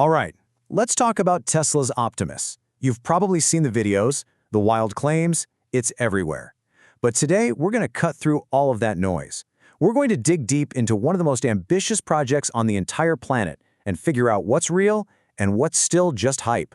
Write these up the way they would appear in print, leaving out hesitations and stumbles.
All right, let's talk about Tesla's Optimus. You've probably seen the videos, the wild claims, it's everywhere. But today, we're going to cut through all of that noise. We're going to dig deep into one of the most ambitious projects on the entire planet and figure out what's real and what's still just hype.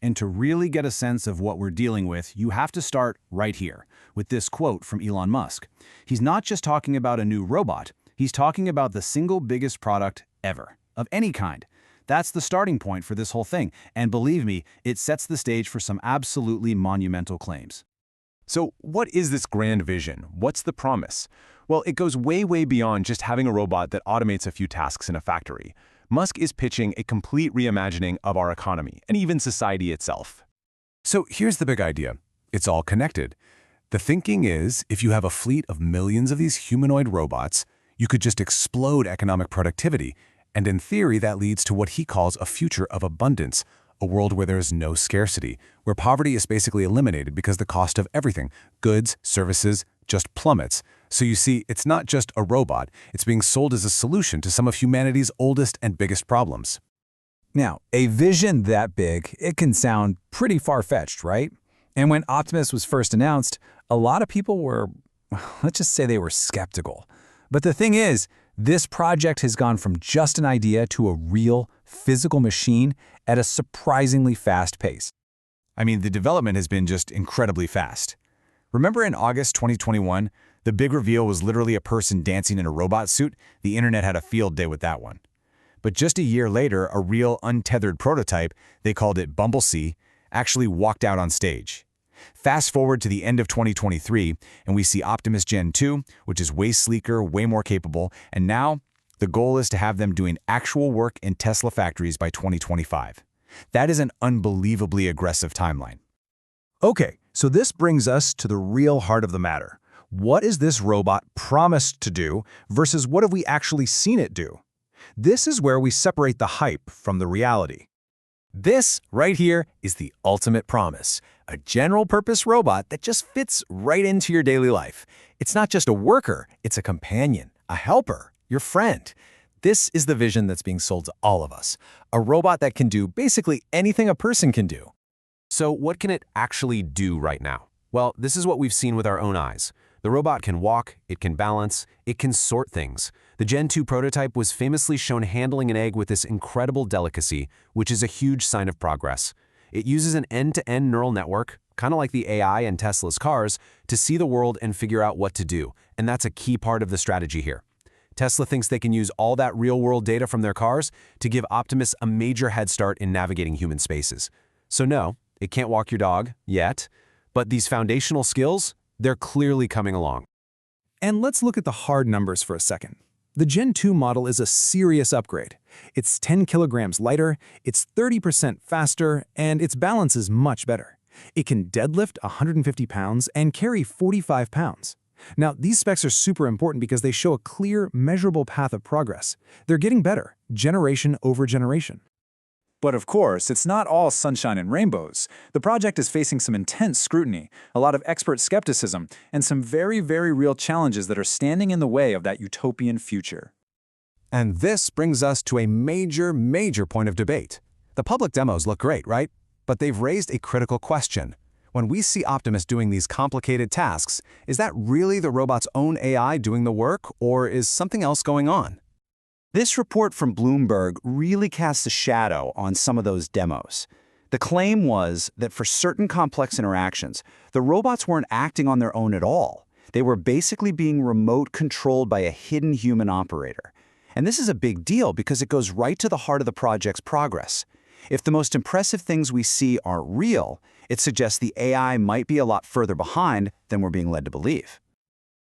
And to really get a sense of what we're dealing with, you have to start right here, with this quote from Elon Musk. He's not just talking about a new robot, he's talking about the single biggest product ever, of any kind. That's the starting point for this whole thing, and believe me, it sets the stage for some absolutely monumental claims. So what is this grand vision? What's the promise? Well, it goes way, way beyond just having a robot that automates a few tasks in a factory. Musk is pitching a complete reimagining of our economy and even society itself. So here's the big idea. It's all connected. The thinking is, if you have a fleet of millions of these humanoid robots, you could just explode economic productivity. And in theory, that leads to what he calls a future of abundance, a world where there is no scarcity, where poverty is basically eliminated because the cost of everything, goods, services, just plummets. So you see, it's not just a robot, it's being sold as a solution to some of humanity's oldest and biggest problems. Now, a vision that big, it can sound pretty far-fetched, right? And when Optimus was first announced, a lot of people were, let's just say they were skeptical. But the thing is, this project has gone from just an idea to a real, physical machine at a surprisingly fast pace. I mean, the development has been just incredibly fast. Remember in August 2021, the big reveal was literally a person dancing in a robot suit? The internet had a field day with that one. But just a year later, a real untethered prototype, they called it Bumblebee, actually walked out on stage. Fast forward to the end of 2023, and we see Optimus Gen 2, which is way sleeker, way more capable, and now the goal is to have them doing actual work in Tesla factories by 2025. That is an unbelievably aggressive timeline. Okay, so this brings us to the real heart of the matter. What is this robot promised to do versus what have we actually seen it do? This is where we separate the hype from the reality. This right here is the ultimate promise, a general-purpose robot that just fits right into your daily life. It's not just a worker, it's a companion, a helper, your friend. This is the vision that's being sold to all of us, a robot that can do basically anything a person can do. So what can it actually do right now? Well, this is what we've seen with our own eyes. The robot can walk, it can balance, it can sort things. The Gen 2 prototype was famously shown handling an egg with this incredible delicacy, which is a huge sign of progress. It uses an end-to-end neural network, kind of like the AI in Tesla's cars, to see the world and figure out what to do, and that's a key part of the strategy here. Tesla thinks they can use all that real-world data from their cars to give Optimus a major head start in navigating human spaces. So no, it can't walk your dog, yet, but these foundational skills, they're clearly coming along. And let's look at the hard numbers for a second. The Gen 2 model is a serious upgrade. It's 10 kilograms lighter, it's 30% faster, and its balance is much better. It can deadlift 150 pounds and carry 45 pounds. Now, these specs are super important because they show a clear, measurable path of progress. They're getting better, generation over generation. But of course, it's not all sunshine and rainbows. The project is facing some intense scrutiny, a lot of expert skepticism, and some very, very real challenges that are standing in the way of that utopian future. And this brings us to a major point of debate. The public demos look great, right? But they've raised a critical question. When we see Optimus doing these complicated tasks, is that really the robot's own AI doing the work, or is something else going on? This report from Bloomberg really casts a shadow on some of those demos. The claim was that for certain complex interactions, the robots weren't acting on their own at all. They were basically being remote controlled by a hidden human operator. And this is a big deal because it goes right to the heart of the project's progress. If the most impressive things we see aren't real, it suggests the AI might be a lot further behind than we're being led to believe.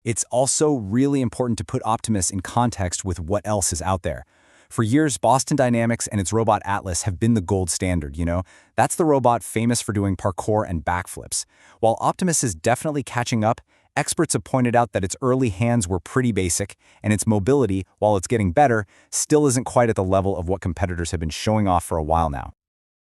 It's also really important to put Optimus in context with what else is out there. For years, Boston Dynamics and its robot Atlas have been the gold standard, you know? That's the robot famous for doing parkour and backflips. While Optimus is definitely catching up, experts have pointed out that its early hands were pretty basic, and its mobility, while it's getting better, still isn't quite at the level of what competitors have been showing off for a while now.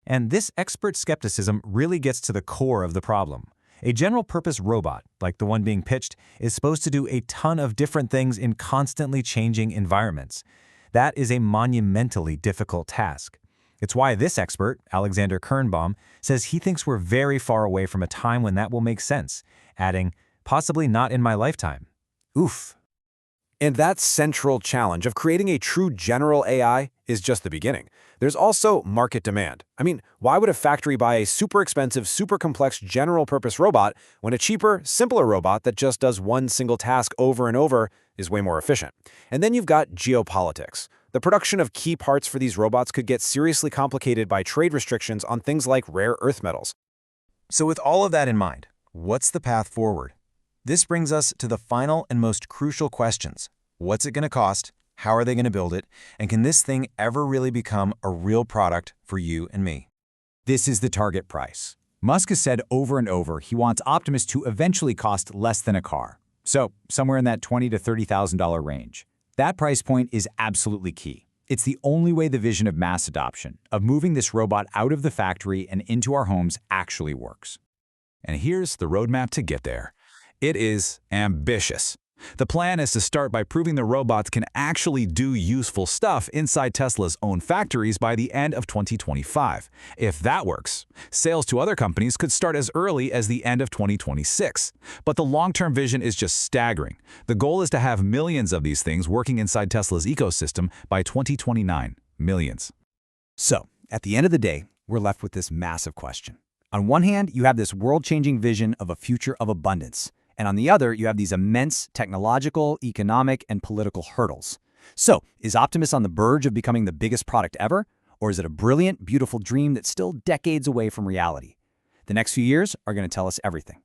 And this expert skepticism really gets to the core of the problem. A general-purpose robot, like the one being pitched, is supposed to do a ton of different things in constantly changing environments. That is a monumentally difficult task. It's why this expert, Alexander Kernbaum, says he thinks we're very far away from a time when that will make sense, adding, possibly not in my lifetime. Oof. And that central challenge of creating a true general AI is just the beginning. There's also market demand. I mean, why would a factory buy a super expensive, super complex general-purpose robot when a cheaper, simpler robot that just does one single task over and over is way more efficient? And then you've got geopolitics. The production of key parts for these robots could get seriously complicated by trade restrictions on things like rare earth metals. So with all of that in mind, what's the path forward? This brings us to the final and most crucial questions. What's it going to cost? How are they going to build it? And can this thing ever really become a real product for you and me? This is the target price. Musk has said over and over he wants Optimus to eventually cost less than a car. So somewhere in that $20,000 to $30,000 range. That price point is absolutely key. It's the only way the vision of mass adoption, of moving this robot out of the factory and into our homes, actually works. And here's the roadmap to get there. It is ambitious. The plan is to start by proving the robots can actually do useful stuff inside Tesla's own factories by the end of 2025. If that works, sales to other companies could start as early as the end of 2026. But the long-term vision is just staggering. The goal is to have millions of these things working inside Tesla's ecosystem by 2029. Millions. So, at the end of the day, we're left with this massive question. On one hand, you have this world-changing vision of a future of abundance. And on the other, you have these immense technological, economic, and political hurdles. So, is Optimus on the verge of becoming the biggest product ever? Or is it a brilliant, beautiful dream that's still decades away from reality? The next few years are going to tell us everything.